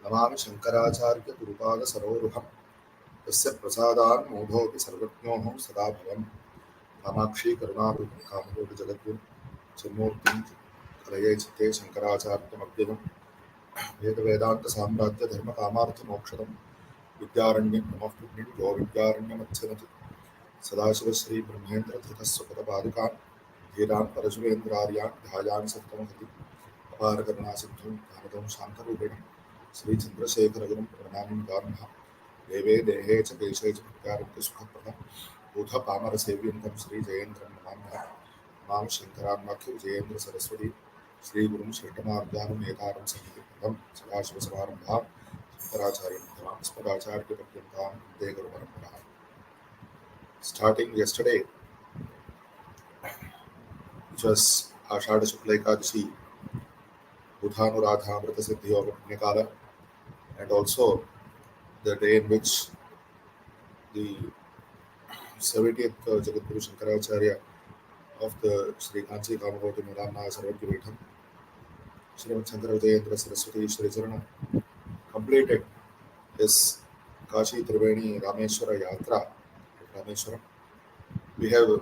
नमामि शंकराचार्य गुरुपाद सरोरुहम् तस्य प्रसादान् मोढोऽपि सर्वज्ञोः सदा भवम् कामाक्षी करुणारूपं कामकोटि जगद्गुरुं चिन्मूर्तिं कलये चित्ते शंकराचार्यमव्ययम् वेद वेदांत साम्राज्य धर्म कामार्थ मोक्षदं विद्यारण्यं नमः पुण्यं यो विद्यारण्यमच्छनति सदाशिव श्री ब्रह्मेन्द्र धृतस्वपद पादुकान् धीरान् परशुरेन्द्रार्यान् ध्यायान् सत्तमहति अपार करुणा सिद्धं ज्ञानदं शान्तरूपेण श्री चन्द्रशेखरगुरुं प्रणमामि मुदान्मः देवे देहे च देशे च प्रत्यारोग्य सुखप्रदं भूत पामर सेव्यं तं श्री जयेन्द्रं नमाम्यहं नमामि शङ्करात्माख्य विजयेन्द्र सरस्वती श्री गुरुं श्रेष्ठमार्गानं नेतारं सहितं सदाशिवसमारम्भां शङ्कराचार्यमध्यमां अस्मदाचार्यपर्यन्तां वन्दे गुरुपरम्पराम्. Starting yesterday, which was Ashada Shukla Ekadashi, Budhanuradha Amrita Siddhi Yoga Punyakala, and also the day in which the 70th Jagadguru Shankaracharya of the Shri Kanchi Kamavoti Rādhanā Sarvagyaveetham, Shri Shankara Vijayam Saraswati Shri Sharma completed his Kashi Triveni Rameshwara Yatra at Rameshwaram. We have,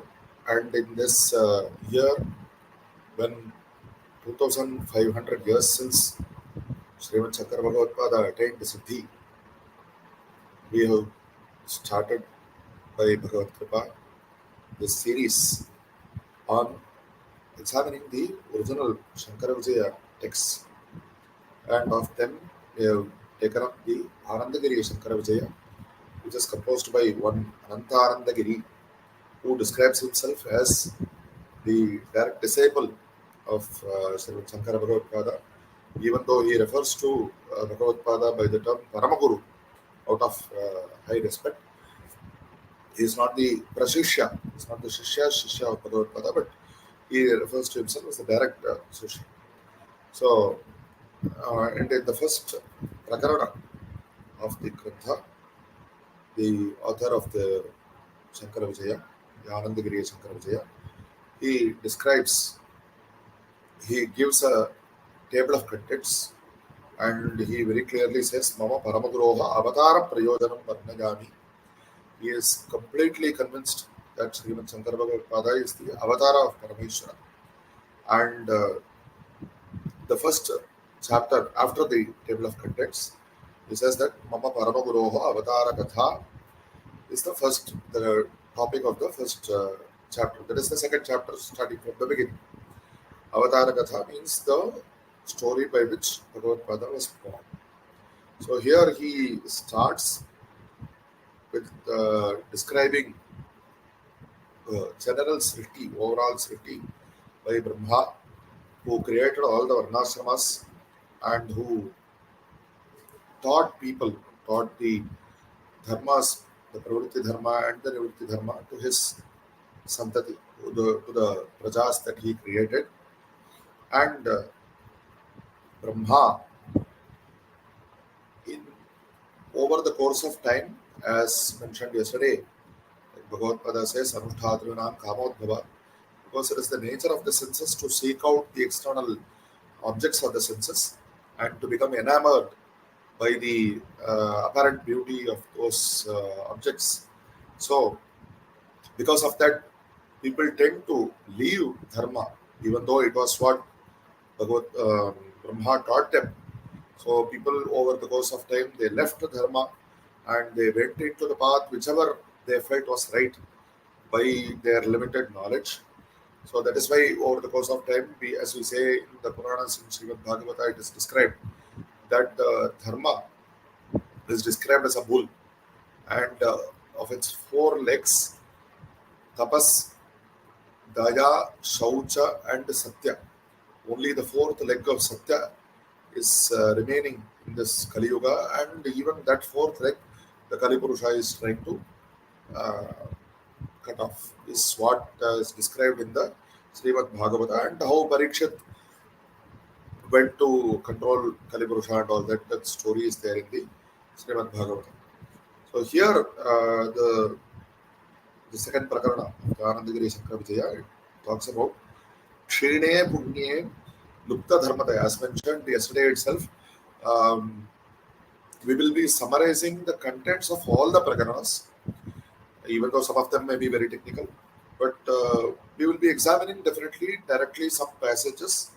and in this year, when 2500 years since Shri Shankara Bhagavatpāda attained the Siddhi, we have started by Bhagavad Kripa this series on examining the original Shankara Vijaya texts, and of them we have taken up the Anandagiriya Shankara Vijaya, which is composed by one Anandagiri, who describes himself as the direct disciple of Shri Shankara Bhagavatpāda, even though he refers to Bhagavatpāda by the term Paramaguru out of high respect. He is not the Prashishya, he is not the Shishya of Bhagavatpāda, but he refers to himself as the direct Shishya. So, and in the first Prakarana of the Grantha, the author of the Shankara Vijaya, the Anandagiriya Shankara Vijaya, he gives a table of contents, and he very clearly says, Mama Paramaguroha Avatara Prayojanam Varnagami. He is completely convinced that Srimad Shankara Bhagavatpāda is the avatara of Parameshwara. And the first chapter after the table of contents, he says that Mama Paramaguroha Avatara Katha is the topic of the first chapter. That is the second chapter starting from the beginning. Avatara Katha means the story by which Bhagavatpāda was born. So here he starts with describing general srishti, overall srishti by Brahma, who created all the varnashramas and who taught the dharmas, the pravritti dharma and the nivritti dharma to his santati, to the prajas that he created. And Brahma, over the course of time, as mentioned yesterday, Bhagavatpāda says, Anushthadrinam Kamodbhava, because it is the nature of the senses to seek out the external objects of the senses and to become enamored by the apparent beauty of those objects. So, because of that, people tend to leave dharma, even though it was what Brahma taught them. So, people over the course of time, they left dharma and they went into the path whichever they felt was right by their limited knowledge. So that is why over the course of time, as we say in the Puranas in Srimad Bhagavata, it is described that the dharma is described as a bull, and of its four legs, tapas, daya, shaucha and satya. Only the fourth leg of satya is remaining in this Kali Yuga, and even that fourth leg, the Kali Purusha is trying to cut off, is what is described in the Srimad Bhagavata, and how Parikshit went to control Kali Purusha and all that. That story is there in the Srimad Bhagavata. So here, the second Prakarana of the Anandagiriya Shankara Vijaya, it talks about Kshine Punye Lupta Dharmataya, as mentioned yesterday itself. We will be summarizing the contents of all the prakaras, even though some of them may be very technical. But we will be examining definitely directly some passages,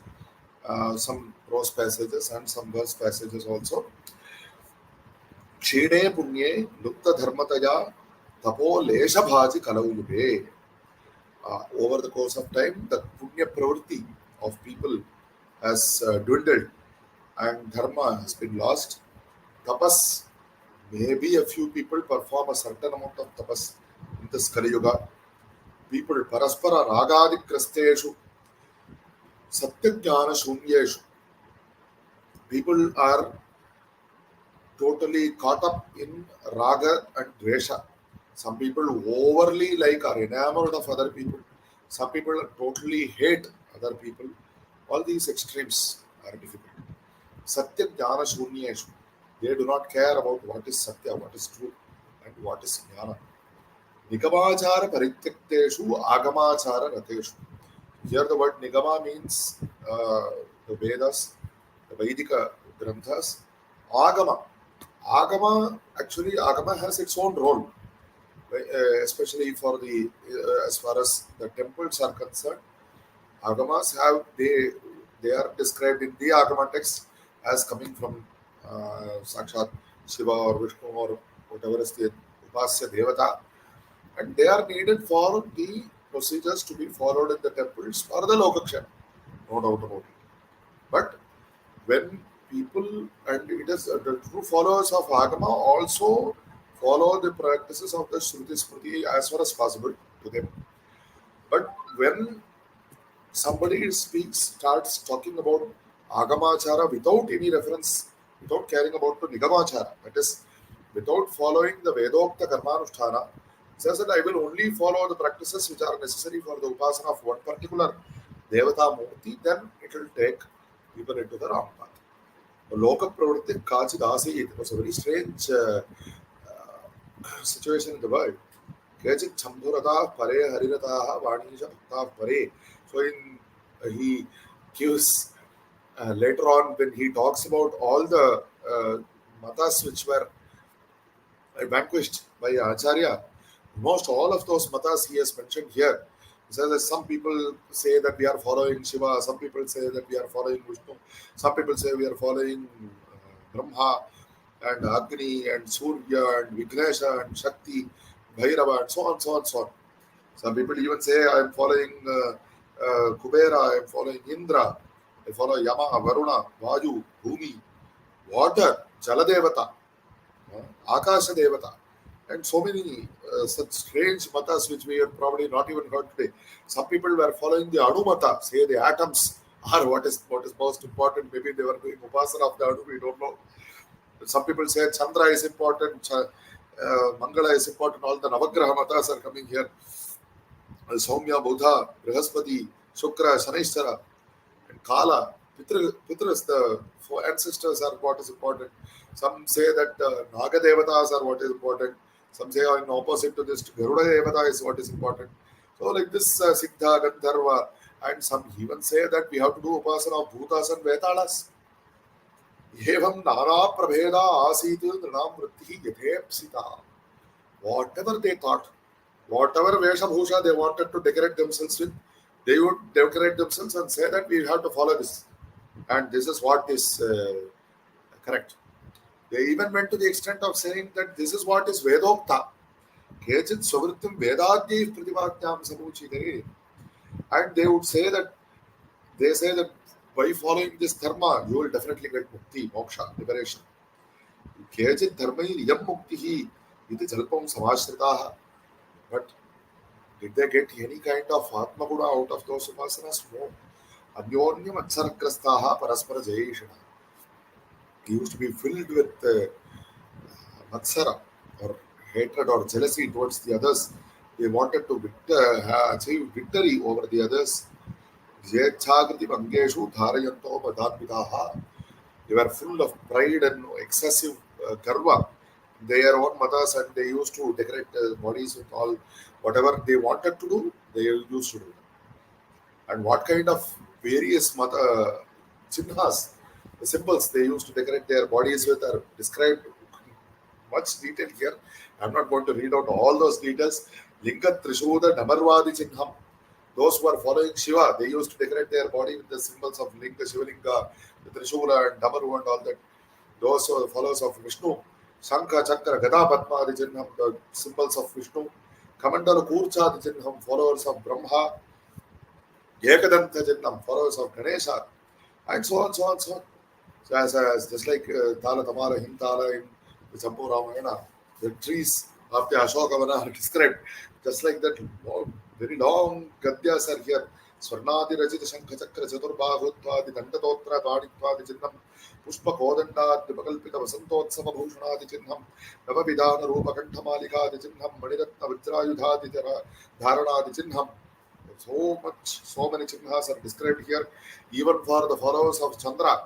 some prose passages and some verse passages also. क्षीणे पुण्ये लुप्त धर्मतया तपो लेशभाजि कलौ युगे. Over the course of time, the punya pravritti of people has dwindled and dharma has been lost. Tapas, maybe a few people perform a certain amount of tapas in this Kali Yuga. People paraspara ragadi krasteshu satyajnana shunyeshu. People are totally caught up in raga and dvesha. Some people overly like are enamored of other people. Some people totally hate other people. All these extremes are difficult. Satya jnana shunyeshu. They do not care about what is satya, what is true, and what is jnana. Nigamachara parityakteshu agamachara rateshu. Here the word nigama means the Vedas, the Vedika Granthas. Agama. Agama, actually, Agama has its own role, especially for the as far as the temples are concerned. Agamas have they are described in the Agama text as coming from Sakshat Shiva or Vishnu or whatever is the Upasya Devata, and they are needed for the procedures to be followed in the temples for the Lokakshan, no doubt about it. But when people, and it is the true followers of Agama also follow the practices of the Shruti Smriti as far as possible to them. But when somebody starts talking about Agamachara without any reference, without caring about the Nigamachara, that is, without following the Vedokta Karmanusthana, says that I will only follow the practices which are necessary for the upasana of one particular Devata Murti, then it will take people into the wrong path. Loka Pravritti Kachid Asi, it was a very strange situation in the world. Kechit Chambhurata Pare Harirata Vanisha Bhakta Pare. So he gives later on when he talks about all the matas which were vanquished by Acharya, most all of those matas he has mentioned here. He says that some people say that we are following Shiva, some people say that we are following Vishnu, some people say we are following Brahma and Agni and Surya and Vignesha and Shakti, Bhairava and so on, so on, so on. Some people even say I am following Kubera, I am following Indra, I follow Yama, Varuna, Vayu, Bhumi, water, Jaladevata, Akasha Devata, and so many such strange matas which we have probably not even heard today. Some people were following the Anumata, say the atoms are what is most important. Maybe they were doing Upasana of the Anu, we don't know. Some people say Chandra is important, Mangala is important, all the Navagraha matas are coming here. Soumya, Buddha, Brihaspati, Shukra, Shanishchara, and Kala, Pitras, the four ancestors are what is important. Some say that Naga Devatas are what is important. Some say in opposite to this, Garuda Devata is what is important. So like this Siddha, Gandharva, and some even say that we have to do Upasana of Bhutas and Vetalas. Evam Nana Prabheda Asit Nranam Vritti Yathepsita. Whatever they thought, whatever Vesha Bhusha they wanted to decorate themselves with, they would decorate themselves and say that we have to follow this. And this is what is correct. They even went to the extent of saying that this is what is Vedokta. Kechit Svrittim Vedadyev Pratipatnyam Samuchidare. And they would say that, they say that by following this dharma, you will definitely get mukti, moksha, liberation. Kechit dharmai yam muktihi iti jalpam samashritaha. But did they get any kind of Atma Guna out of those upasanas? No. Anyonyam Aksarakrastaha Paraspara Jayeshana. He used to be filled with Matsara or hatred or jealousy towards the others. They wanted to achieve victory over the others. Jayachhagriti Bangeshu Dharayanto Madhanvitaha. They were full of pride and excessive garva. Their own matas, and they used to decorate their bodies with all whatever they wanted to do, they used to do. And what kind of various mata chinhas, the symbols they used to decorate their bodies with are described much detail here. I'm not going to read out all those details. Linga Trishuda Namarvadi Chinham. Those who are following Shiva, they used to decorate their body with the symbols of Linga, Shivalinga, the Trishula and Damaru and all that. Those who are the followers of Vishnu, Shankha, Chakra, Gada, Padma, the Chinnam, the symbols of Vishnu. Kamandala Kurcha, the Chinnam, followers of Brahma. Ekadanta Chinnam, followers of Ganesha, and so on, so on, so on. So as just like Tala Tamala, Himtala in the Champu Ramayana, the trees of the Ashokavana are described. Just like that, very long Gadyas are here. Swarnadi Rajita Shankha Chakra Chaturbahutva, the Dandatotra, Paditva, the Chinnam, Pushpa Kodanda, the Bakalpita Vasantotsama Bhushana, the Chinnam, Navavidana Rupa Kantamalika, the Chinnam, Maniratna Vajrayudha, the Dharana, the Chinnam. So many chinnahas are described here, even for the followers of Chandra.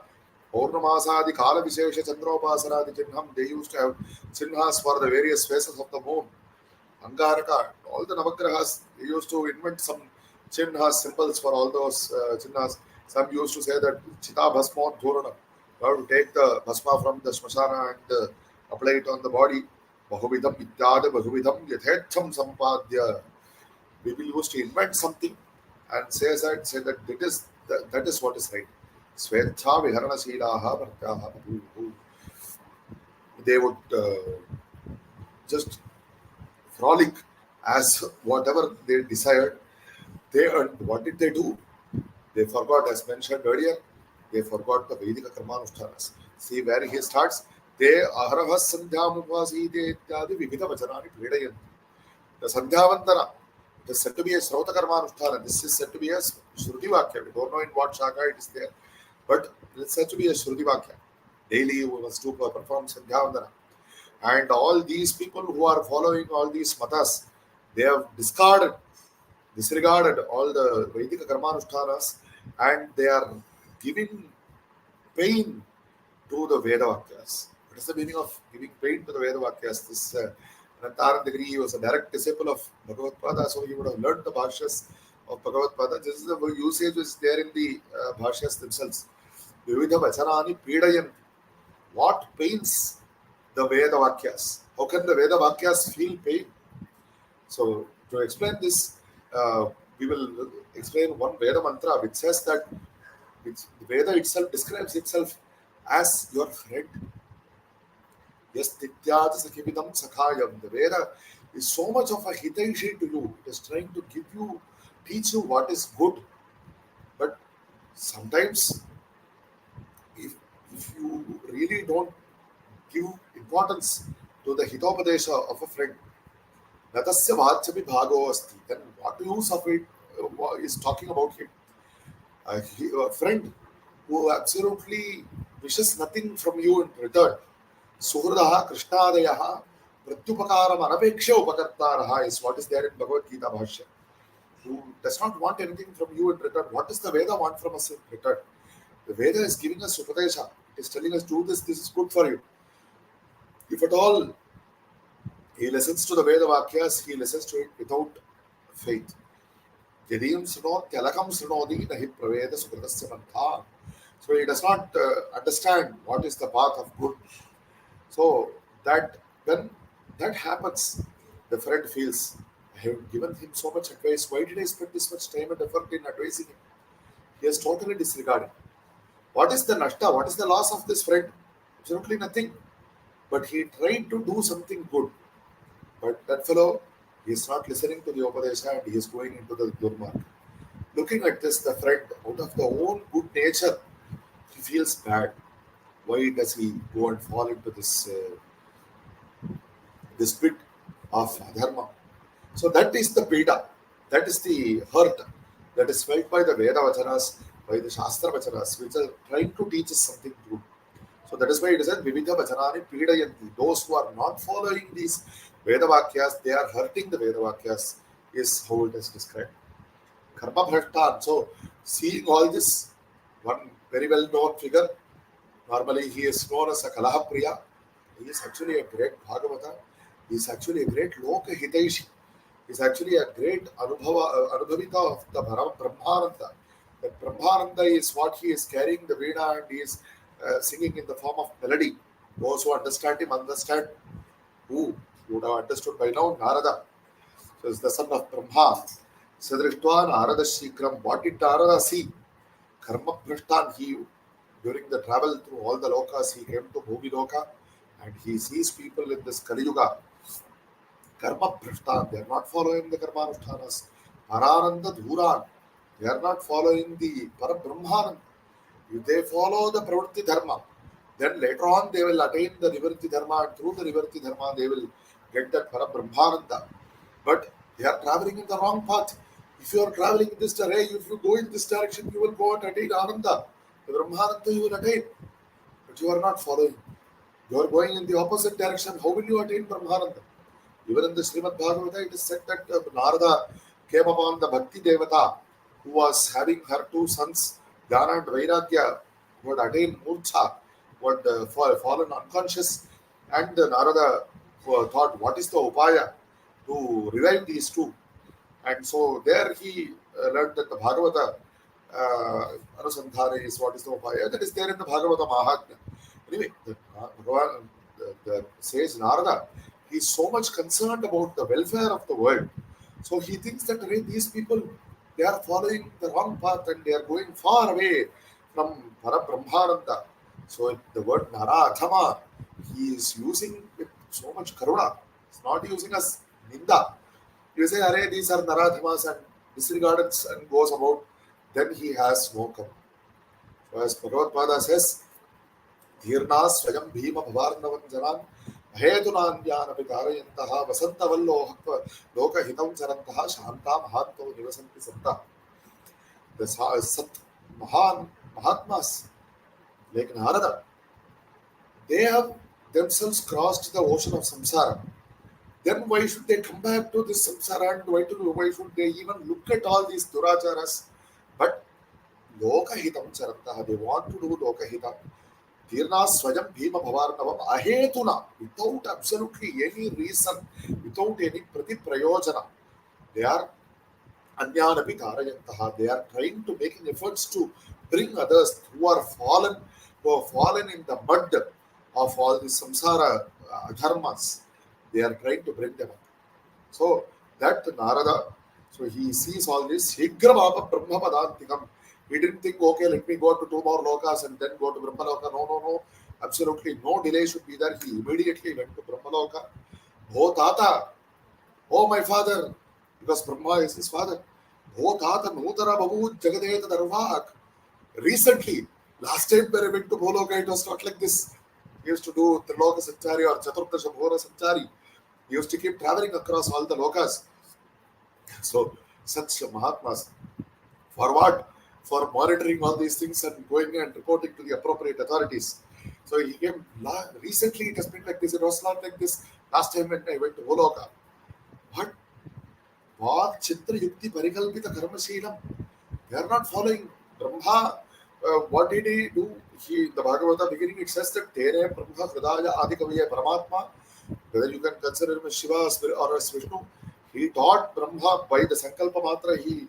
Purnamasadi Kala Vishesha Chandropasana, the Chinnam, they used to have chinnahas for the various phases of the moon. Angaraka, all the Navagrahas, they used to invent some chinnahas, symbols for all those chinnahas. Some used to say that Chita Bhasma Dhurana. You have to take the Bhasma from the Smashana and apply it on the body. Bahuvidam Ityada Bahuvidam Yathecham Sampadya. We will use to invent something and say that that is what is right. Svetha Viharana Silaha Bhartaha. They would just frolic as whatever they desired. What did they do? They forgot, as mentioned earlier, they forgot the Vedika Karmanushtanas. See where he starts. They Aharavas Sandhyamupasi De Ityadi Vividha Vachanani Vedayan. The Sandhyavantana. It is said to be a Srota Karmanusthana. This is said to be a Shruti Vakya. We don't know in what Shaka it is there. But it is said to be a Shruti Vakya. Daily you must do perform Sandhyavandana. And all these people who are following all these matas, they have disregarded all the Vedic Karmanushtanas and they are giving pain to the Veda Vakyas. What is the meaning of giving pain to the Veda Vakyas? This Anandagiriya was a direct disciple of Bhagavatpāda, so he would have learned the bhashyas of Bhagavatpāda. This is the usage which is there in the bhashyas themselves. Vividha Vachanani Pidayan. What pains the Veda Vakyas? How can the Veda Vakyas feel pain? So, to explain this, we will explain one Veda mantra which says that the Veda itself describes itself as your friend. Yes, Tityaj Sakhividam Sakhayam. The Veda is so much of a hitaishi to you. It is trying to teach you what is good. But sometimes, if you really don't give importance to the hitopadesha of a friend, Natasya Vachyapi Bhago Asti, then what use of it is talking about him? A friend who absolutely wishes nothing from you in return. Suhradaha Krishnadayaha Pratyupakaram Anapeksha Upakartaraha is what is there in Bhagavad Gita Bhashya. Who does not want anything from you in return. What does the Veda want from us in return? The Veda is giving us Upadesha. It is telling us, do this is good for you. If at all he listens to the Veda Vakyas, he listens to it without faith. Yadiyam Srinod Tyalakam Srinodi Nahi Praveda Sukritasya Mantha. So he does not understand what is the path of good. So that when that happens, the friend feels, I have given him so much advice. Why did I spend this much time and effort in advising him? He has totally disregarded. What is the nashta? What is the loss of this friend? Absolutely nothing. But he tried to do something good. But that fellow, he is not listening to the Upadesha and he is going into the Durmarg. Looking at this, the friend, out of the own good nature, he feels bad. Why does he go and fall into this pit of dharma? So that is the pida, that is the hurt that is felt by the Veda Vachanas, by the Shastra Vachanas, which are trying to teach us something good. So that is why it is said, Vividha Vachanani Pidayanti. Those who are not following these Veda Vakyas, they are hurting the Veda Vakyas, is how it is described. Karma Bhrashtan. So, seeing all this, one very well known figure, normally he is known as a Kalaha Priya. He is actually a great Bhagavata. He is actually a great Loka Hitaishi. He is actually a great Anubhavita of the Brahmananda. That Brahmananda is what he is carrying the Veena and he is singing in the form of melody. Those who understand him understand who would have understood by now, Narada. So is the son of Brahma. Sadrishtva Narada Shikram. What did Narada see? Karma Prashtan. He, during the travel through all the lokas, he came to Bhuvi Loka and he sees people in this Kali Yuga. Karma Prashtan. They are not following the Karma Anushtanas. Parananda Dhuran. They are not following the Parabrahmananda. If they follow the Pravritti Dharma, then later on they will attain the Nivritti Dharma, and through the Nivritti Dharma they will get that Parabrahmananda. But they are traveling in the wrong path. If you are traveling in this direction, if you go in this direction, you will go and attain Ananda. The Brahmananda you will attain. But you are not following. You are going in the opposite direction. How will you attain Brahmananda? Even in the Srimad Bhagavata, it is said that Narada came upon the Bhakti Devata who was having her two sons, Jnana and Vairagya, who had attained Murcha, who had fallen unconscious. And Narada thought, what is the upaya to revive these two? And so there he learned that the Bhagavata Anusandhana is what is the upaya. That is there in the Bhagavata Mahatmya. Anyway, Bhagavan says Narada, he is so much concerned about the welfare of the world. So he thinks that these people, they are following the wrong path and they are going far away from Parabrahmananda. So the word Naradhama, he is using with so much karuna. It's not using as ninda. You say, Arey, these are Naradhamas and disregards and goes about, then he has no karuna. So as Bhagavatpāda says, धीर्ना स्वयं भीम भवार्णवं जनान् अहेतुनान्यानपि कारयन्तः वसन्तवल्लोहत्व लोकहितं चरन्तः शान्ता महात्मो निवसन्ति सन्तः. The Sat Mahatmas like Narada, they have themselves crossed the ocean of samsara. Then why should they come back to this samsara and why should they even look at all these duracharas? But lokahitam charantah, they want to do lokahitam. Tirna swayam bhima bhavarnavam ahetuna, without absolutely any reason, without any pratiprayojana. They are anyanapi karayantaha. They are trying to making efforts to bring others who have fallen in the mud of all the samsara dharmas. They are trying to bring them up. So that Narada, so he sees all this. Shigrabhapa Brahma Padantikam. He didn't think, okay, let me go to two more lokas and then go to Brahmaloka. No. Absolutely no delay should be there. He immediately went to Brahmaloka. Oh Tata, oh my father, because Brahma is his father. Oh Tata, Nutara Babu Jagadeta Darvak. Recently, last time when I went to Bholoka, it was not like this. He used to do Triloka Sanchari or Chaturtasha Bhora Sanchari. He used to keep traveling across all the lokas. So, such Mahatmas, for what? For monitoring all these things and going and reporting to the appropriate authorities. So he came recently. It has been like this. It was not like this last time when I went to Goloka. What Chitra Yukti Parikalpita Karmashilam? They are not following Brahma. What did he do? The Bhagavata beginning it says that Tere Brahma Hridaya Adikaviya Paramatma. Whether you can consider him as Shiva or as Vishnu, he taught Brahma by the Sankalpa Matra. He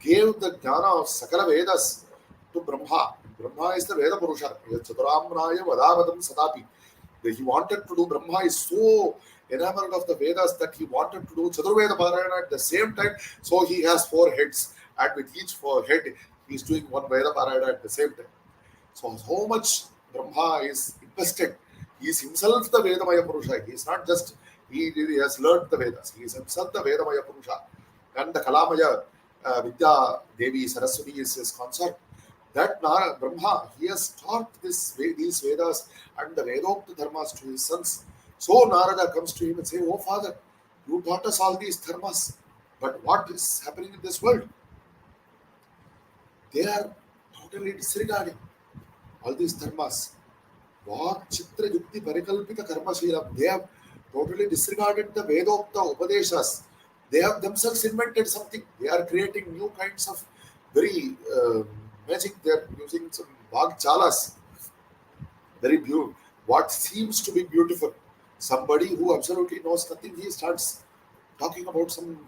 gave the jnana of Sakala Vedas to Brahma. Brahma is the Veda Purusha. Chaturamraya Vadavadam Sadapi. He wanted to do, Brahma is so enamored of the Vedas that he wanted to do Chaturveda Parayana at the same time. So he has 4 heads, and with each 4 head, he is doing one Veda Parayana at the same time. So how much Brahma is invested. He is himself the Vedamaya Purusha. He is not just, he has learned the Vedas. He is himself the Vedamaya Purusha. And the Kalamaya Vidya Devi Saraswati is his consort. That Brahma, he has taught these Vedas and the Vedokta Dharmas to his sons. So Narada comes to him and says, oh father, you taught us all these dharmas, but what is happening in this world? They are totally disregarding all these dharmas. Vak Chitra Yukti Parikalpita Karma Shilam. They have totally disregarded the Vedokta Upadeshas. They have themselves invented something. They are creating new kinds of very magic. They are using some Vagchalas. Very beautiful. What seems to be beautiful. Somebody who absolutely knows nothing, he starts talking about some,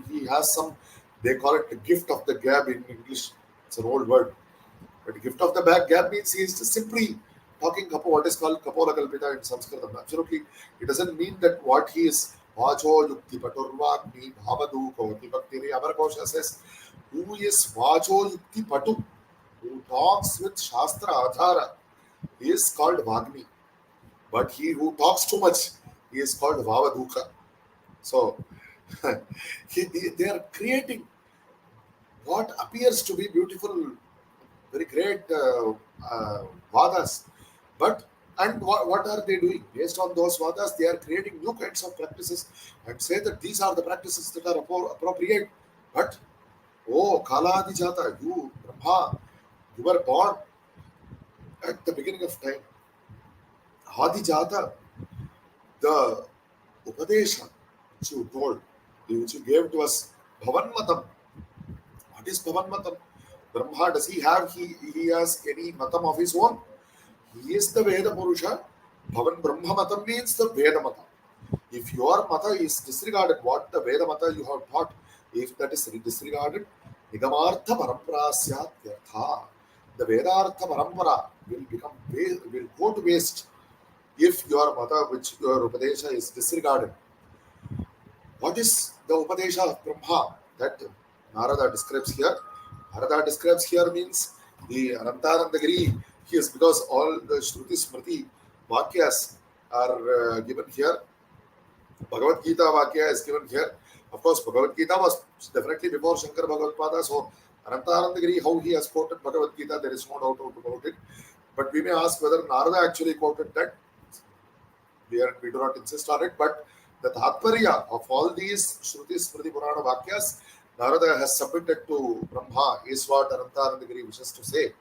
he has some, they call it the gift of the gab in English. It's an old word. But the gift of the gab means he is just simply talking what is called Kapola Kalpita in Sanskritam. Absolutely, it doesn't mean that what he is Vacho Yukti Paturvagni Bhavadu Koti Bhaktiri. Amarkosha says, who is Vacho Yukti Patu, who talks with Shastra Adhara, he is called Vagni. But he who talks too much, he is called Vavaduka. So they are creating what appears to be beautiful, very great vadas. But and what are they doing? Based on those vadas, they are creating new kinds of practices and say that these are the practices that are appropriate. But oh, Kaladi Jata, you Brahma, you were born at the beginning of time. Adi Jata, the Upadesha which you told, which you gave to us, Bhavan What is Bhavan Matam? Brahma, does he have, he has any matam of his own? He is the Veda Purusha. Bhavan Brahma Matam means the Veda Mata. If your Mata is disregarded, what the Veda Mata you have taught, if that is disregarded, Nigamartha Parampara Syat Yartha. The Vedartha Parampara will go to waste if your Mata, which your Upadesha is disregarded. What is the Upadesha of Brahma that Narada describes here? Narada describes here means the Anandagiri. Yes, because all the Shruti Smriti Vakyas are given here. Bhagavad Gita Vakya is given here. Of course, Bhagavad Gita was definitely before Shankara Bhagavatpāda. So, Anandagiri, how he has quoted Bhagavad Gita, there is no doubt about it. But we may ask whether Narada actually quoted that. We do not insist on it, but the Tatparya of all these Shruti Smriti Purana Vakyas, Narada has submitted to Brahma, is what Anandagiri wishes to say.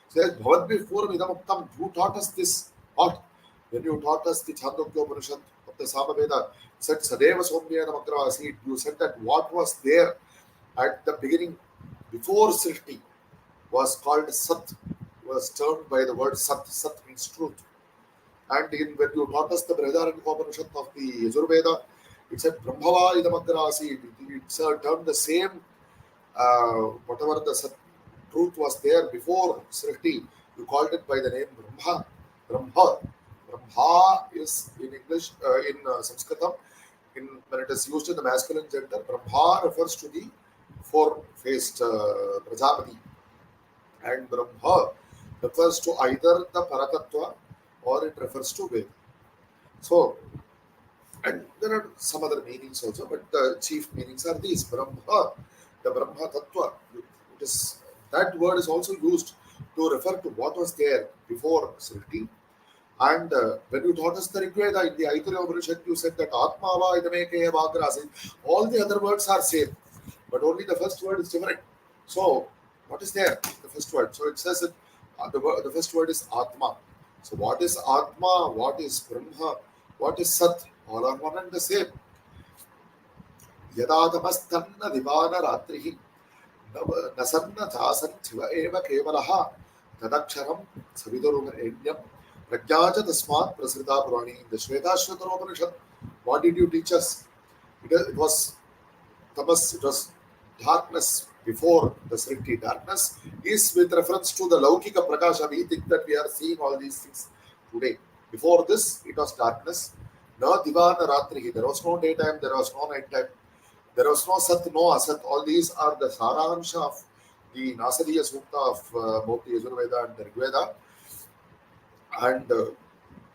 Says, Bhavat Purvam Idamuktam, you taught us this. What? When you taught us the Chandogya Upanishad of the Samaveda, said Sadeva Somya Namagra Asid, you said that what was there at the beginning, before Srishti, was called Sat, was termed by the word Sat. Sat means truth. And when you taught us the Brihadaranyaka Upanishad of the Yajurveda, it said Brahmava Idamagra Asid. It's termed the same, whatever the Sat truth was there before Srishti, you called it by the name Brahma. Brahma. Brahma is in English, in Sanskritam, when it is used in the masculine gender, Brahma refers to the four-faced Prajapati. And Brahma refers to either the Paratattva or it refers to Veda. So, and there are some other meanings also, but the chief meanings are these. Brahma, the Brahma Tattva. It is, that word is also used to refer to what was there before Srishti. And when you taught us the Rigveda in the Aituriya Upanishad, you said that Atmava Idameke Vagrasi. All the other words are same, but only the first word is different. So, what is there? The first word. So it says that the first word is Atma. So what is Atma? What is Brahma? What is Sat? All are one and the same. Yadadamastanna divana ratrihi nasanna thasantiva eva kevalaha tadaksharam savidarumarenyam prajnaja tasmat prasrita purani. The Shvetashvatara Upanishad, what did you teach us? It was tamas, it was darkness before the Srishti. Darkness is with reference to the Laukika Prakasha. We think that we are seeing all these things today. Before this, it was darkness. Na Divana Ratrihi. There was no daytime, there was no night time. There was no Sat, no Asat. All these are the Sarahansha of the Nasadiya Sukta of both the Yajurveda and the Rigveda. And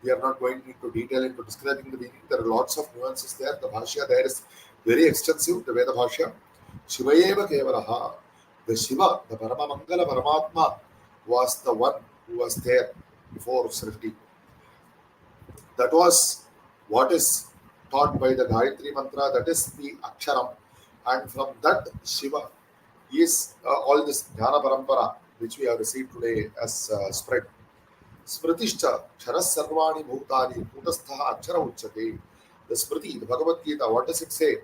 we are not going into detail into describing the meaning. There are lots of nuances there. The Bhashya there is very extensive, the Veda Bhashya. Shivayeva Kevalaha. The Shiva, the Paramamangala Paramatma, was the one who was there before Srishti. That was what is taught by the Gayatri Mantra, that is the Aksharam. And from that Shiva is all this Jnana Parampara, which we have received today as spread. Smritishcha, Ksharas Sarvani Bhutani, Kutastha Akshara Uchate. The Smriti, the Bhagavad Gita, what does it say?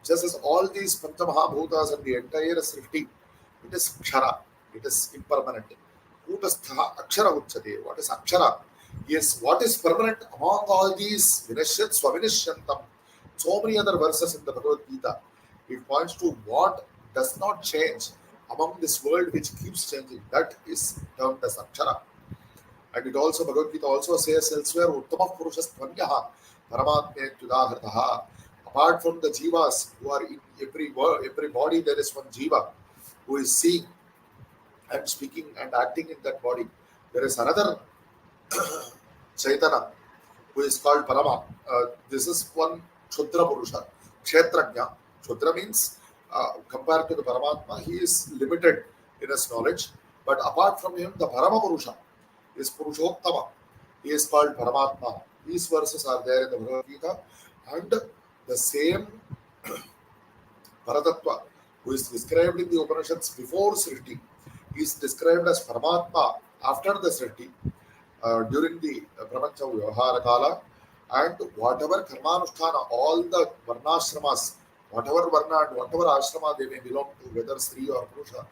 Just as all these Panchamahabhutas and the entire Srishti, it is Kshara, it is impermanent. Kutastha Akshara Uchate. What is Akshara? Yes, what is permanent among all these Vinashyat Swavinishyantam? So many other verses in the Bhagavad Gita. It points to what does not change among this world which keeps changing. That is termed as Akshara. And it also, Bhagavad Gita also says elsewhere, Uttama Purushas Tvamyaha Paramatme Tudahrataha. Apart from the jivas who are in every body, there is one jiva who is seeing and speaking and acting in that body. There is another Chaitana who is called Parama. This is one Kshudra Purusha, Kshetrajna. Kshudra means, compared to the Paramatma, he is limited in his knowledge. But apart from him, the Parama Purusha is Purushottama. He is called Paramatma. These verses are there in the Bhagavad Gita. And the same Paratattva, who is described in the Upanishads before Srishti, is described as Paramatma after the Srishti, during the Prapancha Vyavahara Kala, and whatever Karmanusthana, all the Varnashramas, whatever Varna and whatever Ashrama they may belong to, whether Sri or Purusha,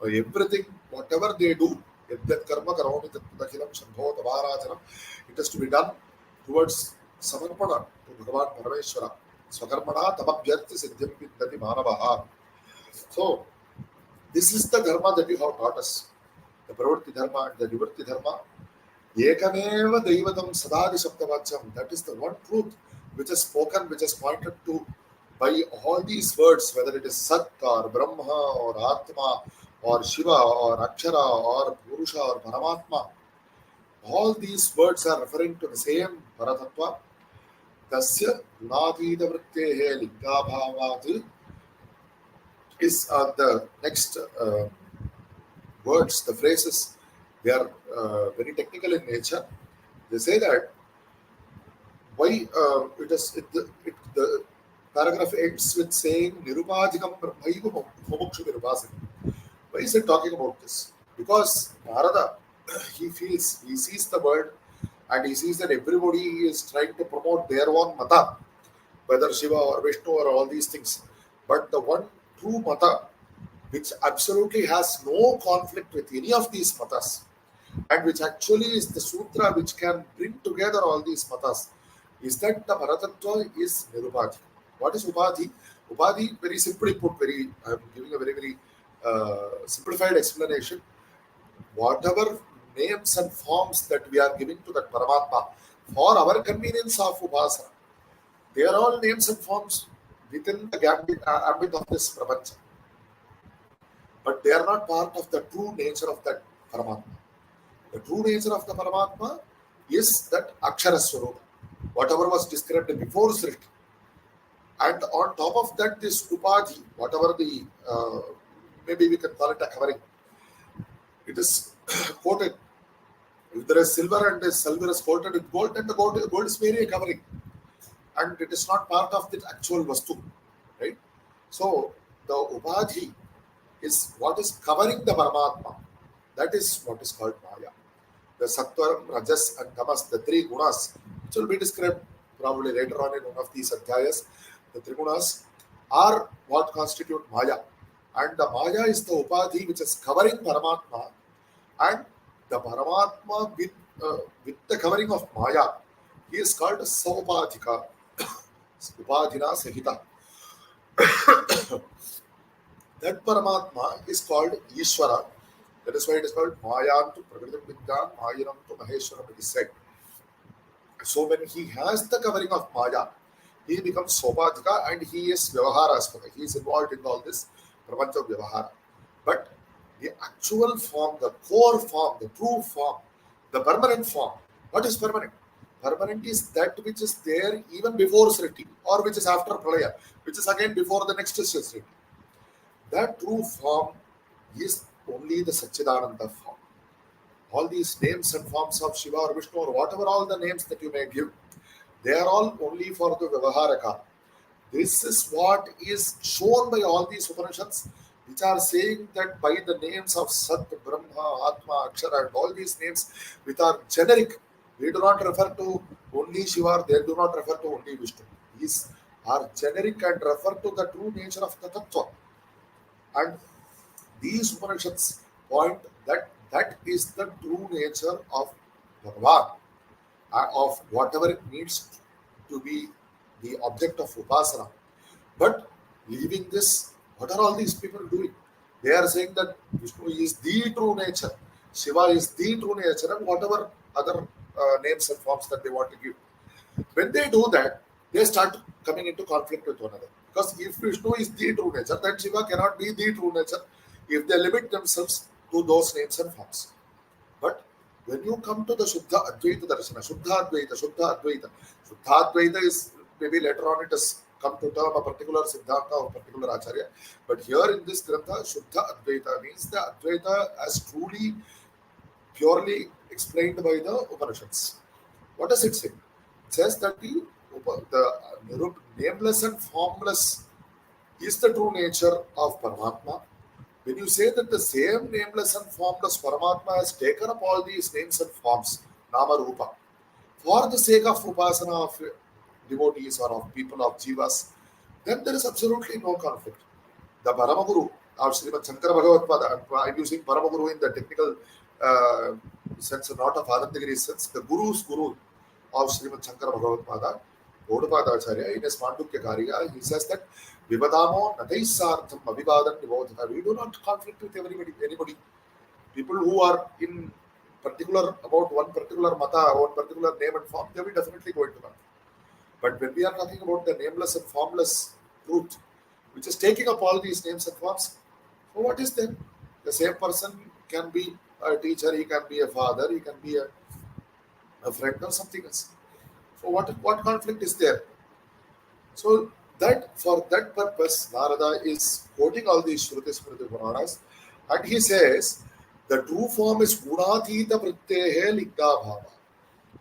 everything, whatever they do, Yadhyat Karma Karomi Tattakhilam Shambho Tavarachanam, it has to be done towards Samarpana to Bhagavan Parameshwara. Swakarmana Tamabhyarthi Siddhim Viddhati Manavaha. So, this is the dharma that you have taught us. The Pravritti Dharma and the Nivritti Dharma. Ekameva Daivatam Sadadi Saptavacham. That is the one truth which is spoken, which is pointed to by all these words, whether it is Sat or Brahma or Atma or Shiva or Akshara or Purusha or Paramatma. All these words are referring to the same Paratattva. Tasya Gunadvida Vrittehe Lingabhavat is the next words, the phrases. They are very technical in nature. They say that why the paragraph ends with saying Nirupadhikam Brahmaiva Mumukshu Nirupasani. Why is it talking about this? Because Narada, he sees the world and he sees that everybody is trying to promote their own mata, whether Shiva or Vishnu or all these things. But the one true mata, which absolutely has no conflict with any of these matas, and which actually is the sutra which can bring together all these matas, is that the Paratattva is Nirupadhi. What is Upadhi? Upadhi, very simply put, I am giving a very simplified explanation. Whatever names and forms that we are giving to that Paramatma for our convenience of Upasana, they are all names and forms within the ambit of this Prapancha. But they are not part of the true nature of that Paramatma. The true nature of the Paramatma is that Akshara Swarupa, whatever was described before Srishti. And on top of that, this Upadhi, whatever the, maybe we can call it a covering, it is coated. If there is silver and the silver is coated with gold, then the gold is merely a covering. And it is not part of the actual Vastu. Right? So, the Upadhi is what is covering the Paramatma. That is what is called Maya. The Sattva, Rajas and Tamas, the three gunas, which will be described probably later on in one of these adhyayas, the three gunas are what constitute Maya. And the Maya is the Upadhi which is covering Paramatma, and the Paramatma with the covering of Maya, he is called Saupadhika, Upadhina Sahita. That Paramatma is called Ishvara. That is why it is called Mayantu Prakritam Vidyan, Mayanam Maheshwaram, it is said. So when he has the covering of Maya, he becomes Sopadhika and he is Vyavaharaspaka. He is involved in all this Prapancha Vyavahara. But the actual form, the core form, the true form, the permanent form, what is permanent? Permanent is that which is there even before Sriti or which is after Pralaya, which is again before the next Sriti. That true form is only the Satchidananda form. All these names and forms of Shiva or Vishnu or whatever all the names that you may give, they are all only for the Vyavaharaka. This is what is shown by all these Upanishads, which are saying that by the names of Sat, Brahma, Atma, Akshara, and all these names which are generic, we do not refer to only Shiva, they do not refer to only Vishnu. These are generic and refer to the true nature of the Tattva. And these Upanishads point that that is the true nature of Bhagavan, of whatever it needs to be the object of Upasana. But leaving this, what are all these people doing? They are saying that Vishnu is the true nature. Shiva is the true nature, and whatever other names and forms that they want to give. When they do that, they start coming into conflict with one another. Because if Vishnu is the true nature, then Shiva cannot be the true nature if they limit themselves to those names and forms. But when you come to the Shuddha Advaita Darshana, Shuddha Advaita is maybe later on it has come to term a particular Siddhanta or particular Acharya. But here in this Grantha, Shuddha Advaita means the Advaita as truly, purely explained by the Upanishads. What does it say? It says that the nameless and formless is the true nature of Paramatma. When you say that the same nameless and formless Paramatma has taken up all these names and forms, Nama Rupa, for the sake of upasana of devotees or of people of jivas, then there is absolutely no conflict. The Paramaguru of Sri Shankara Bhagavatpāda, I'm using Paramaguru in the technical sense, not of Anandagiriya sense, the Guru's Guru of Sri Shankara Bhagavatpāda, Gaudapada Acharya, in his Mandukya Karya, he says that Vivadamo Nataisartham Avivadan Nivodhana. We do not conflict with anybody. People who are in particular about one particular mata, one particular name and form, they will definitely go into conflict. But when we are talking about the nameless and formless truth, which is taking up all these names and forms, so what is then? The same person can be a teacher, he can be a father, he can be a friend or something else. So what conflict is there? So that for that purpose, Narada is quoting all these Shrutis Smriti Puranas, and he says the true form is Gunathita Prittehe Linga Bhava.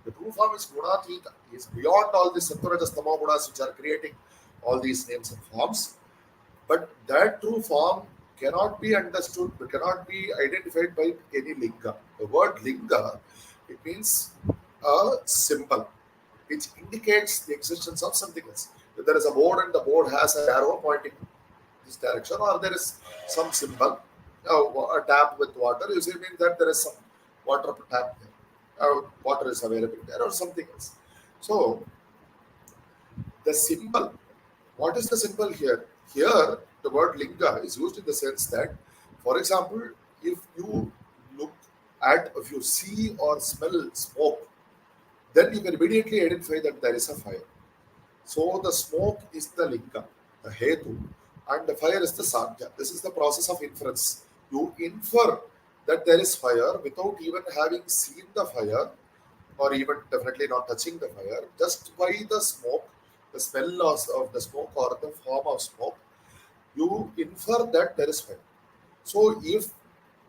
The true form is Gunathita. He is beyond all these Sattva-Rajas Tamo Gunas which are creating all these names and forms. But that true form cannot be understood, cannot be identified by any linga. The word linga, it means a symbol which indicates the existence of something else. If there is a board and the board has an arrow pointing this direction, or there is some symbol, a tap with water, you see means that there is some water tap there, water is available there, or something else. So the symbol, what is the symbol here? Here, the word linga is used in the sense that, for example, if you look at, if you see or smell smoke, then you can immediately identify that there is a fire. So the smoke is the linga, the hetu, and the fire is the sadhya. This is the process of inference. You infer that there is fire without even having seen the fire, or even definitely not touching the fire, just by the smoke, the smell of the smoke or the form of smoke, you infer that there is fire. So if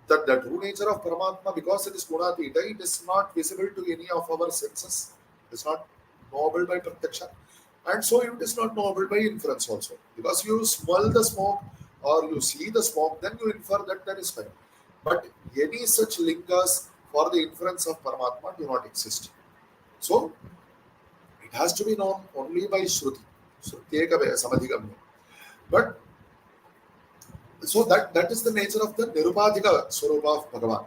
the true nature of Paramatma, because it is Gunathita, it is not visible to any of our senses. It is not knowable by Pratyaksha. And so it is not knowable by inference also. Because you smell the smoke or you see the smoke, then you infer that there is fire. But any such lingas for the inference of Paramatma do not exist. So it has to be known only by Shruti. Shrutyeka Samadhigamya. But so that is the nature of the Nirupadhika Swarupa of Bhagavan.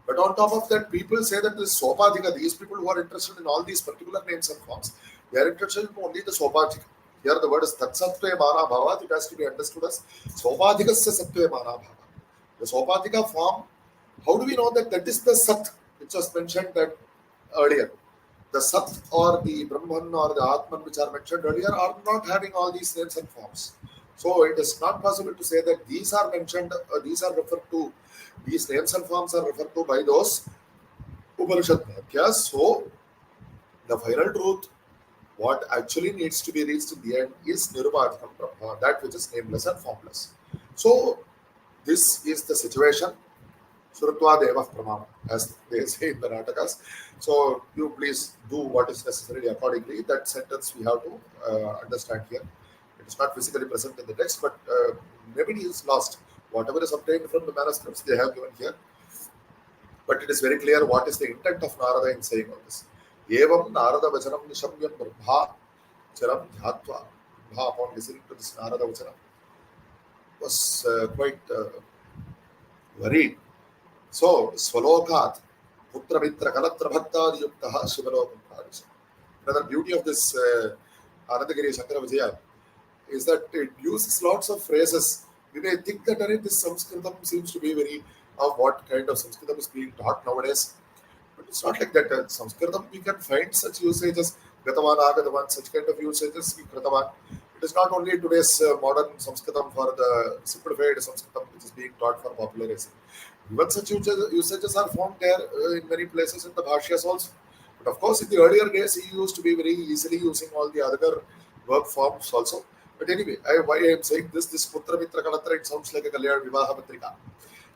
But on top of that, people say that this Sopadhika, these people who are interested in all these particular names and forms, they are interested in only the Sopadhika. Here the word is Tatsatve Mana Bhavat, it has to be understood as Sopadhikasya Sattve Mana Bhavat. The Sopadhika form, how do we know that that is the Sat, which was mentioned that earlier? The Sat or the Brahman or the Atman, which are mentioned earlier, are not having all these names and forms. So it is not possible to say that these are mentioned, these are referred to, these names and forms are referred to by those Upanishad Bhakyas. So the final truth, what actually needs to be reached in the end is Nirupadhikam Brahma, that which is nameless and formless. So this is the situation. Surutva Deva Pramana, as they say in the Natakas. So you please do what is necessary accordingly. That sentence we have to understand here. It is not physically present in the text, but maybe it is lost. Whatever is obtained from the manuscripts they have given here. But it is very clear what is the intent of Narada in saying all this. Evam Narada Vachanam Nishamyam Brahma Charam Dhyatva. Brahma, upon listening to this Narada Vachanam, was quite worried. So, Swalokat, Putra Mitra Kalatra Bhakta Yuktaha Shivalokam Parisha. Another beauty of this Anandagiriya Shankara Vijayam is that it uses lots of phrases. We may think that this Sanskritam seems to be very of what kind of Sanskritam is being taught nowadays. But it's not like that. Sanskritam, we can find such usages, Gatavan, Agatavan, such kind of usages in Kratavan. It is not only today's modern Sanskritam for the simplified Sanskritam which is being taught for popularizing. Even such usages are found there in many places in the Bhashyas also. But of course, in the earlier days, he used to be very easily using all the other verb forms also. But anyway, why I am saying this Putra Mitra Kalatra, it sounds like a Kalyan Vivaha Patrika.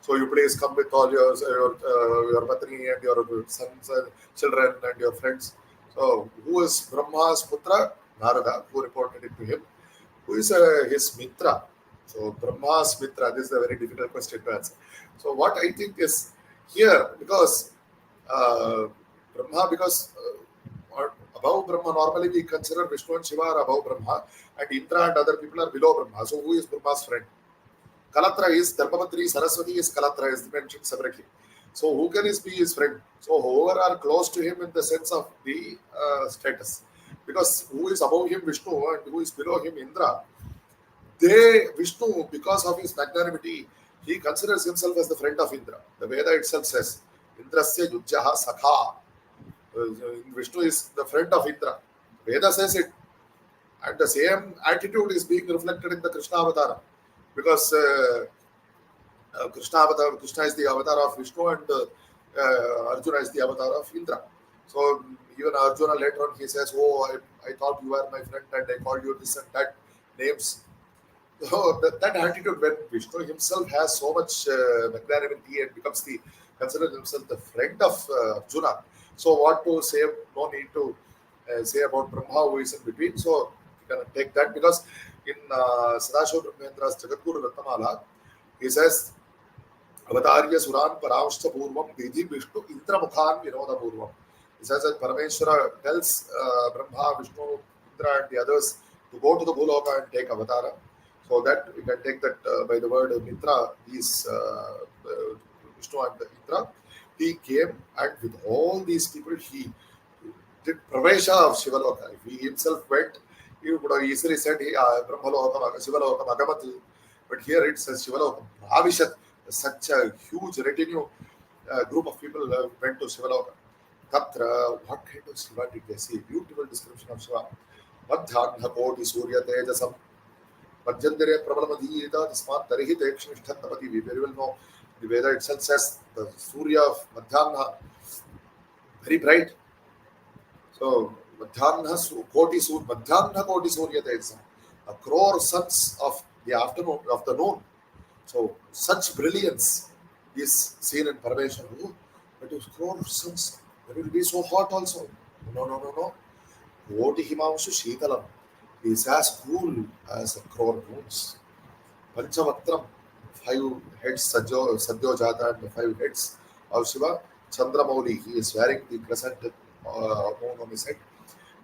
So you please come with all your patni and your sons and children and your friends. So who is Brahma's Putra? Narada, who reported it to him. Who is his Mitra? So Brahma's Mitra, this is a very difficult question to answer. So what I think is here, because Brahma, because above Brahma, normally we consider Vishnu and Shiva are above Brahma, and Indra and other people are below Brahma. So who is Brahma's friend? Kalatra is Dharmapatri, Saraswati is Kalatra, is mentioned separately. So who can be his friend? So whoever are close to him in the sense of the status. Because who is above him Vishnu and who is below him Indra, Vishnu, because of his magnanimity, he considers himself as the friend of Indra. The Veda itself says, Indrasya Yujjaha Sakha. Vishnu is the friend of Indra. Veda says it. And the same attitude is being reflected in the Krishna avatar. Because Krishna is the avatar of Vishnu and Arjuna is the avatar of Indra. So even Arjuna later on he says, "Oh, I thought you were my friend and I called you this and that names." So that attitude when Vishnu himself has so much magnanimity and considers himself the friend of Arjuna. So what to say? No need to say about Brahma who is in between. So you can take that because in Sadashiva Brahmendra's Jagadguru Ratnamala, he says, Avatarya Suran Paramshta Purvam Vidhi Vishnu Indra Mukhan Vinoda Purvam. He says that Parameshwara tells Brahma, Vishnu, Indra and the others to go to the Bhuloka and take Avatara. So that we can take that by the word Mitra, these Vishnu and Indra, he came and with all these people he did Pravesha of Shivaloka. If he himself went, he would have easily said Brahmalokam, Shivalokam, Agamat. But here it says Shivalokam, Bhavishat, such a huge retinue group of people went to Shivaloka. Tatra, what kind of Shiva did they see? Beautiful description of Shiva. Madhyana Koti Surya Tejasam. Madhyandere Prabalamadhita, Tasmat Tarihi Tekshnishthan Tapati. We very well know the Veda itself says the Surya of Madhyana, very bright. So Madhyana Koti Surya Tejasam. A crore suns of the afternoon, of the noon. So such brilliance is seen in Parameshwar. But if crore suns, it will be so hot also. No. Koti Himamshu Sheetalam is as cool as a crore moons. Panchamatram, 5 heads Sadyojata and 5 heads of Shiva. Chandramauli, he is wearing the crescent moon on his head.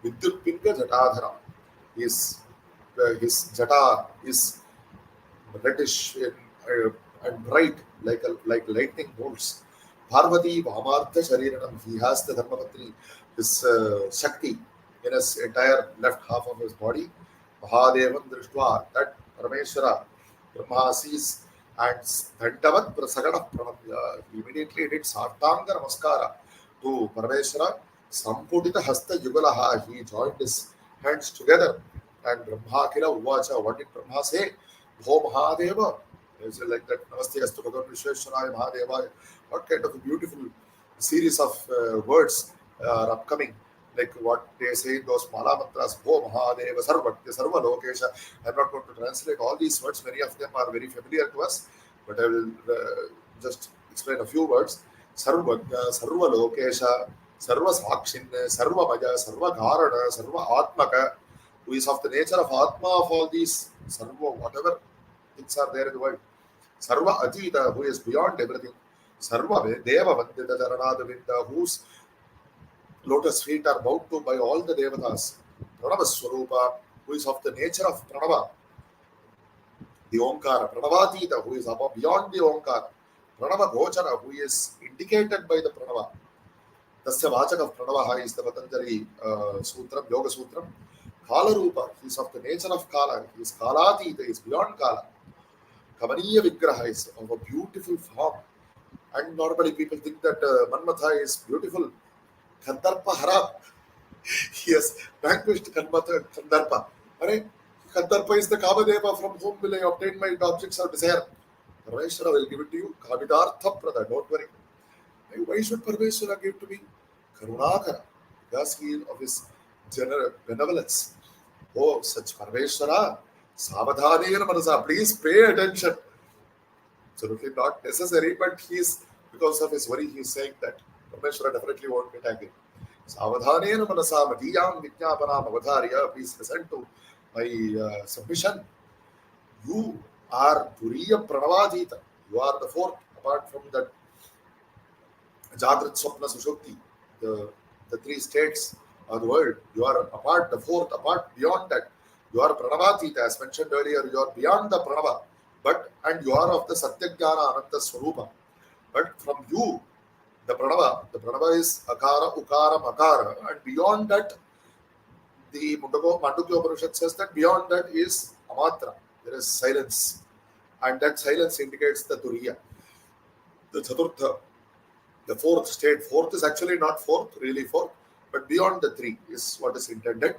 Vidyut Pinga Jatadhara, his jata is reddish and bright like lightning bolts. Parvati Vamartha Shariranam, he has the Dharmapatri, his Shakti in his entire left half of his body. Mahadevan Drishtva, that Parameshwara, Brahma sees and Dandavat Prasagana Pranamya. He immediately did Sartanga Namaskara to Parameshwara. Sampudita Hasta Yugalaha, he joined his hands together. And Brahma Kila Uvacha, what did Brahma say? Bho Mahadeva. It's like that Namaste Astu Bhagavan Vishweshwaraya Mahadeva. What kind of a beautiful series of words are upcoming. Like what they say in those Mala mantras, Bho Mahadeva, Sarva Lokesha. I'm not going to translate all these words. Many of them are very familiar to us, but I will just explain a few words. Sarva Lokesha, Sarva Sakshin, Sarva Maya, Sarva Karana, Sarva Atmaka, who is of the nature of Atma of all these, Sarva, whatever things are there in the world. Sarva Ajita, who is beyond everything. Sarva Deva Vandita Jaranadavinda, whose lotus feet are bowed to by all the Devatas. Pranava Swarupa, who is of the nature of Pranava. The Omkara. Pranavatita, who is above beyond the Omkara. Pranava Gochara, who is indicated by the Pranava. Tasya Vachak of Pranavaha is the Patanjali Sutram, Yoga Sutram. Kala Rupa, he is of the nature of Kala. He is Kalatita, he is beyond Kala. Kamaniya Vigraha is of a beautiful form. And normally people think that Manmatha is beautiful. Kandarpa Hara. He has vanquished Kandarpa. Alright? Kandarpa is the Kamadeva from whom will I obtain my objects of desire. Parmeshwara will give it to you. Kamidartha Prada. Don't worry. Why should Parmeshwara give to me? Karunakara. Because he of his general benevolence. Oh, such Parmeshwara. Savadhanena Manasa. Please pay attention. Absolutely not necessary, but he's, because of his worry, he's saying that Parmeshwara definitely won't get angry. Savadhanena manasa madhiyam vijñāpanam avadhārya. Please listen to my submission. You are Turiya Pranavadita. You are the fourth, apart from that Jagrat Swapna Sushukti, the three states of the world. You are apart, the fourth, apart beyond that. You are Pranavadita, as mentioned earlier. You are beyond the Pranava. And you are of the Satyajnana Ananta Swarupa. But from you, the Pranava is Akara, Ukara, Makara, and beyond that, the Mandukya Upanishad says that beyond that is Amatra. There is silence, and that silence indicates the Turiya. The Chaturtha, the fourth state. Fourth is actually not fourth, really fourth, but beyond the three is what is intended.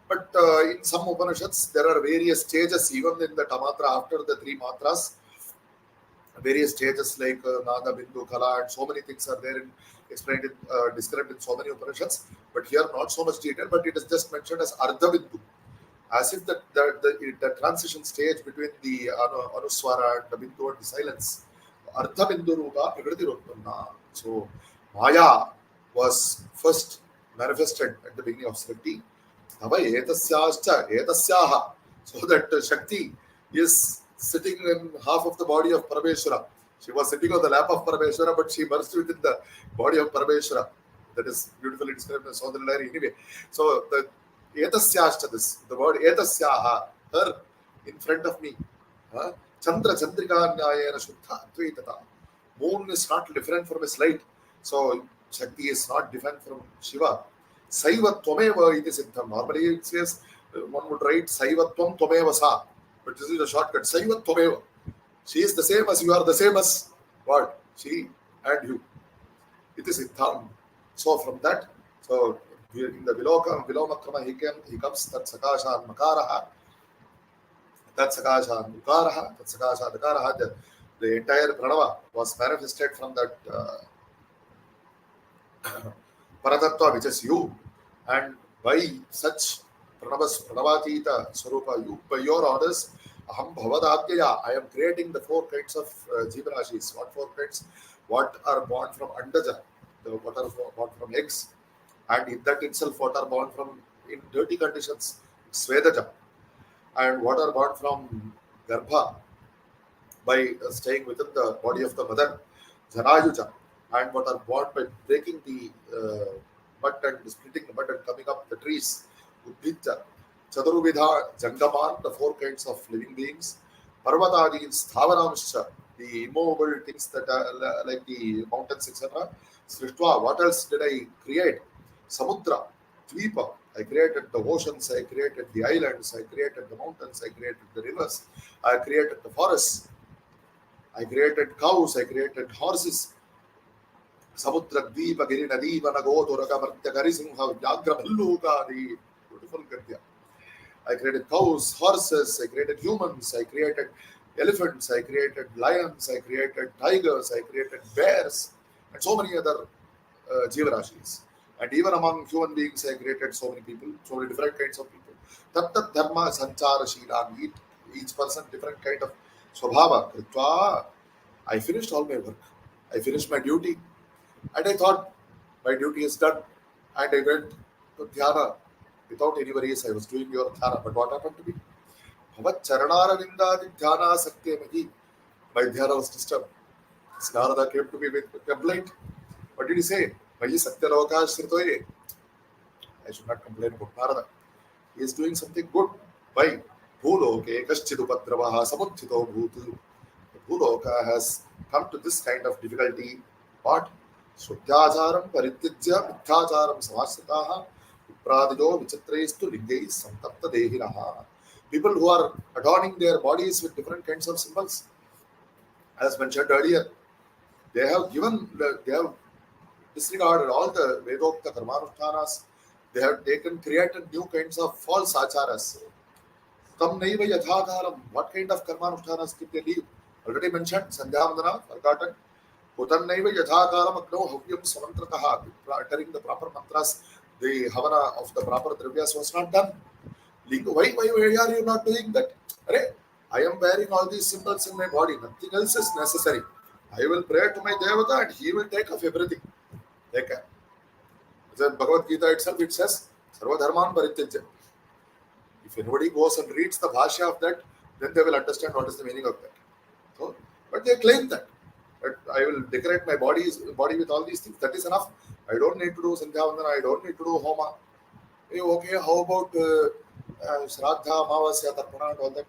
But in some Upanishads, there are various stages, even in the Tamatra, after the three matras, various stages like Naga, Bindu, Kala, and so many things are there explained, described in so many Upanishads. But here, not so much detail, but it is just mentioned as Ardha Bindu, as if the transition stage between the Anuswara and the Bindu and the silence. Ardha Bindu Rupa Prakriti Rutpanna. So, Maya was first manifested at the beginning of Sriti. So that Shakti is sitting in half of the body of Parameshwara. She was sitting on the lap of Parameshwara, but she merged within the body of Parameshwara. That is beautifully described in Sodaralari anyway. So the Etasyashta, the word Etasyaha, her in front of me. Chandra Chandrika Nyayana Shuddha Advaitata. Moon is not different from his light. So Shakti is not different from Shiva. Saiva Twameva it is siddham. Normally it says one would write Saivatvam Twameva Sa. But this is a shortcut. Saiva Twameva. She is the same as you are the same as what? She and you. It is siddham. So from that, so in the Vilomakrama he comes Tat Sakasha Makaraha. Tat Sakasha Mukaraha. Tat Sakasha Dakaraha. The entire Pranava was manifested from that Paratattva, which is you. And by such Pranavadita Swarupa, you, by your orders, Aham Bhavadadhyaya, I am creating the four kinds of Jivarashis. What four kinds? What are born from Andaja, what are born from eggs, and in that itself, what are born from in dirty conditions, Svedaja, and what are born from Garbha, by staying within the body of the mother, Janayuja, and what are born by breaking the mud and splitting the mud and coming up the trees, Uddhita, Chaturvidha, Jangaman, the four kinds of living beings, Parvatadi, Sthavanamsha, the immovable things that are like the mountains, etc. Srishtva, what else did I create? Samudra, Dvipa, I created the oceans, I created the islands, I created the mountains, I created the rivers, I created the forests, I created cows, I created horses. Samudra Dvipa Giri Nadiva Nagoduraka Martya Karisimha Vyagra Bhalluka, the beautiful Gadya. I created cows, horses, I created humans, I created elephants, I created lions, I created tigers, I created bears, and so many other Jivarashis. And even among human beings, I created so many people, so many different kinds of people. Tat Dharma Sanchara Shila, each person different kind of Swabhava. Kritva, I finished all my work. I finished my duty. And I thought my duty is done. And I went to Dhyana. Without any worries, I was doing your Dhyana. But what happened to me? Bhavat Charanara Vindadi Dhyana Sakte Mahi. My Dhyana was disturbed. Narada came to me with a complaint. What did he say? Mahi Satyaloka Shritoye. I should not complain about Narada. He is doing something good. Why? Bhuloke Kashchidupadravaha Samuddhito Bhutu. The Bhuloka has come to this kind of difficulty. What? Shuddhacharam Parityajya Mithacharam Samasritaha Pradijo Vichitraistu Lingais Santapta Dehiraha. People who are adorning their bodies with different kinds of symbols. As mentioned earlier, They have they have disregarded all the Vedokta Karmanushthanas. They have created new kinds of false acharas. Tam naiva yathakaram. What kind of Karmanushthanas did they leave? Already mentioned, Sandhyavandana, forgotten. Utannaiva yathakaram agno havyam samantrataha. Uttering the proper mantras, the havana of the proper dravyas was not done. Why are you not doing that? Arey, I am wearing all these symbols in my body. Nothing else is necessary. I will pray to my Devata and he will take off everything. Take care. The Bhagavad Gita itself, it says, Sarva Dharman Parityajya. If anybody goes and reads the bhashya of that, then they will understand what is the meaning of that. So, but they claim that I will decorate my body with all these things. That is enough. I don't need to do Sandhyavandana. I don't need to do Homa. Okay, how about Shraddha, Amavasya, Tarpana and all that?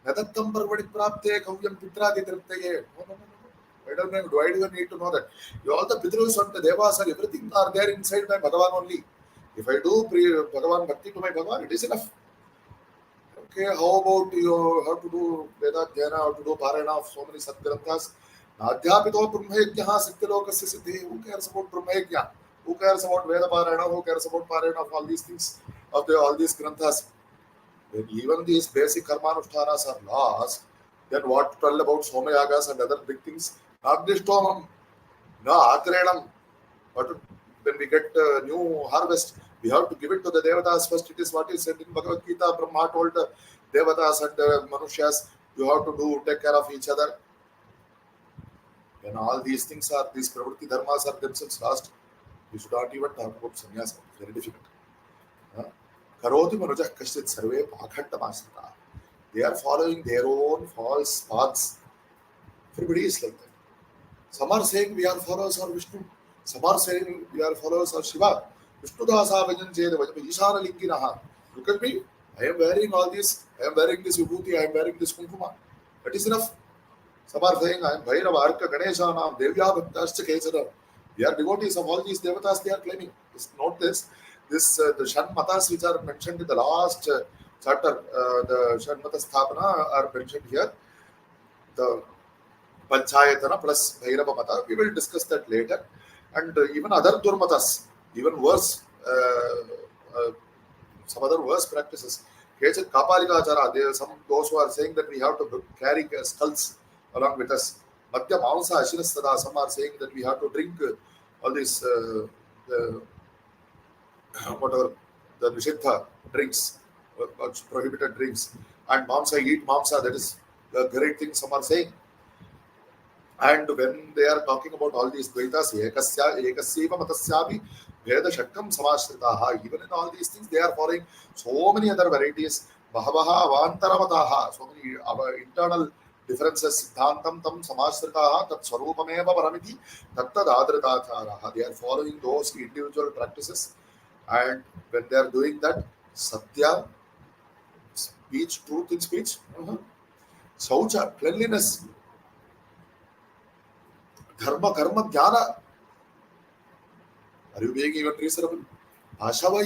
Nadattam Parvadi Prapte Kavyam Pitradi Triptaye. No. I don't know. Why do you need to know that? All the Pitrus and the Devas and everything are there inside my Bhagavan only. If I do Bhagavan Bhakti to my Bhagavan, it is enough. Okay, how about you have to do Veda Dhyana, how to do Parayana of so many Sadgranthas? Nadhyapito Brahmayajnaha Satyalokasya Siddhi. Who cares about Brahmayajna? Who cares about Veda Parayana? Who cares about Parayana of all these things, of all these Granthas? When even these basic Karmanushtanas are lost, then what to tell about Somayagas and other big things? Agnistomam, na Akrenam. But when we get new harvest, we have to give it to the Devatas first. It is what is said in Bhagavad Gita. Brahma told the Devatas and Manushas, you have to take care of each other. When all these things are, these pravritti dharmas are themselves lost, we should not even talk about sannyasa. Very difficult. Karoti manujah kashit sarve pakhantamasrita. They are following their own false paths. Everybody is like that. Some are saying we are followers of Vishnu. Some are saying we are followers of Shiva. Vishnu dasa vajan jeda vajam ishana linginaha. Look at me. I am wearing all this. I am wearing this vibhuti. I am wearing this kunkuma. That is enough. Some are saying I am Bhairava, Arka, Ganesha, Nam, Devya, Bhaktascha, Kesara. We are devotees of all these devatas. They are claiming. Just note this. The Shan Matas which are mentioned in the last chapter, the Shan Mata Sthapana are mentioned here. The Panchayatana plus Bhairava Mata. We will discuss that later. And even other Durmatas, even worse, some other worse practices. Kechan Kapalika Achara, there are those who are saying that we have to carry skulls along with us. Madhya Mamsa Ashinastada, some are saying that we have to drink all these whatever the Nishitha drinks, prohibited drinks, and Mamsa, eat Mamsa, that is the great thing some are saying. And when they are talking about all these Dvaitas, Ekasyeva Matasyavi, Veda Shakkam Samashritaha, even in all these things, they are following so many other varieties. Bahavaha Avantaramataha, so many our internal differences. Siddhantam Tam Samashritaha, Tat Swarupameva Paramiti, Tattad Adritacharaha. They are following those individual practices. And when they are doing that, Satya, speech, truth in speech, Saucha, cleanliness, Dharma, Karma, Jnana. Are you being even reasonable? Ashava.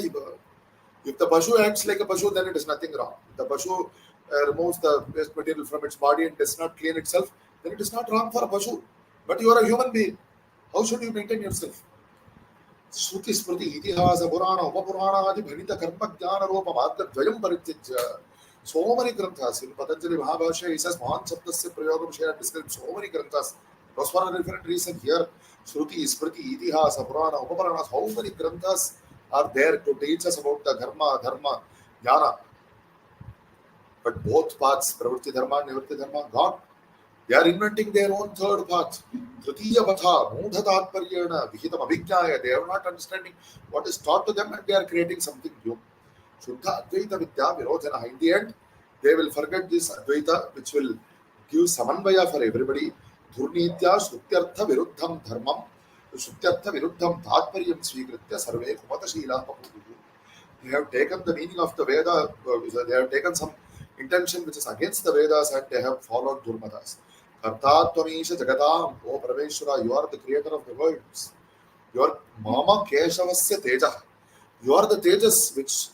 If the Pashu acts like a Pashu, then it is nothing wrong. If the Pashu removes the waste material from its body and does not clean itself, then it is not wrong for a Pashu. But you are a human being. How should you maintain yourself? Shruti Smriti, Itihasa, Purana, Upapurana, Adi Bhanita, Karma, Jnana, Ropa, Madhya, Dvayam Paritijya. So many granthas. In Patanjali Mahabhashya, he says, Mahan Sabdasya Prayogam Shaya describes so many granthas. Those for a different reason here. Shruti, Smriti, Itihasa, Purana, Upapurana, how many granthas are there to teach us about the Dharma, Dharma, Jnana? But both paths, Pravritti Dharma and Nivritti Dharma, gone. They are inventing their own third path. Tritiya Patha, Mudha Tatparyana, Vihitam Abhignaya. They are not understanding what is taught to them and they are creating something new. Shuddha Advaita Vidya Virodhana. In the end, they will forget this Advaita, which will give Samanvaya for everybody. Dhurnitya Shrutyartha Viruddham Dharmam. Shrutyartha Viruddham Tatparyam Swikritya Sarve Kumata Shila Papudu. They have taken the meaning of the Veda, they have taken some intention which is against the Vedas and they have followed Durmatas. Kartatvameesha Jagatam, O Parameshwara, you are the creator of the worlds. You are Mama Keshavasya Teja. You are the Tejas which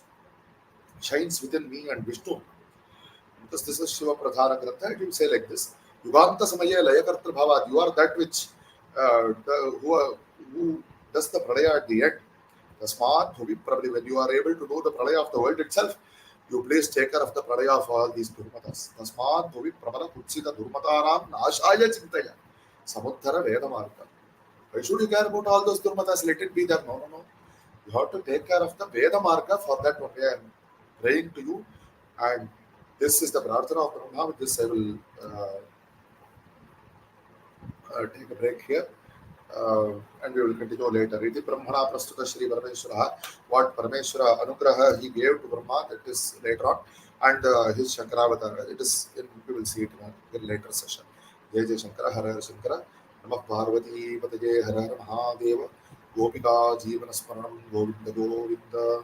shines within me and Vishnu. Because this is Shiva Pradhana Grantha, it will say like this. Yuganta Samaya Layakartra Bhavad, you are that which who does the pralaya at the end. Tasmat bhuvi prabali. When you are able to do the pralaya of the world itself, you please take care of the pralaya of all these durmatas. Tasmat bhuvi prabala kutsita durmataram nashaya chintaya samuddhara Veda Marga. Why should you care about all those durmatas? Let it be there. No, no, no. You have to take care of the Veda Marga. For that only I am praying to you. And this is the Prarthana of Brahma. With this I will take a break here. And we will continue later. Iti Brahmana Prastuta Shri Parameshwara. What Parameshwara Anugraha he gave to Brahma, that is later on. And his Shankaravata, it is we will see it in a later session. Jai Jai Shankara, Hara Hara Shankara, Namah Parvati Pataye Hara Hara Mahadeva, Gopika Jeevana Smaranam Govinda Govinda.